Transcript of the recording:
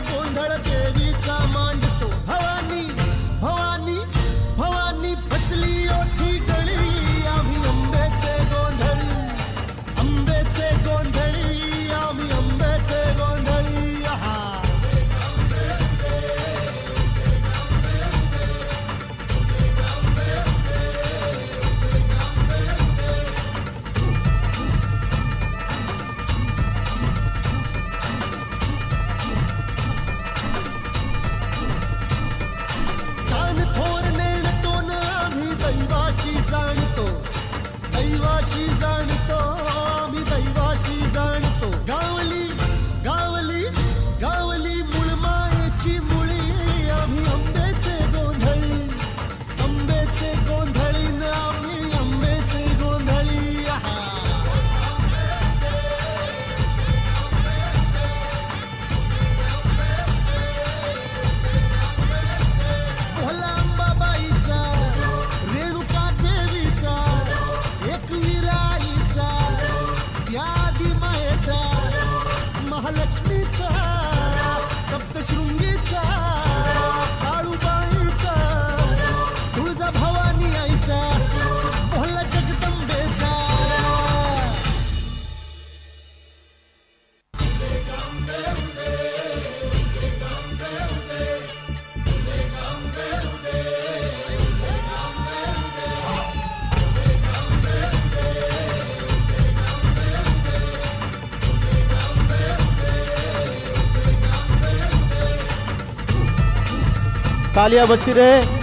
गोंधळ देवीचा मांडतो. भवानी भवानी भवानी फसली ओठी गळी, आम्ही अंबेचे गोंधळी, अंबेचे गोंधळी, आम्ही अंबेचे गोंधळी. आहा दैवाशी जाणतो, आम्ही दैवाशी जाणतो. गावली गावली गावली मुळमायेची मुळी, आम्ही अंबेचे गोंधळी, अंबेचे गोंधळी न आम्ही अंबेचे गोंधळी. आहा भोला अंबाबाईचा, रेणुका देवीचा, एकविराईचा, यादी मायेचा, महालक्ष्मीचा, सप्तशृंगीचा, काळूबाईचा, तुळजा भवानी आईचा, भोला जगदंबेचा. तालियां बजती रहे।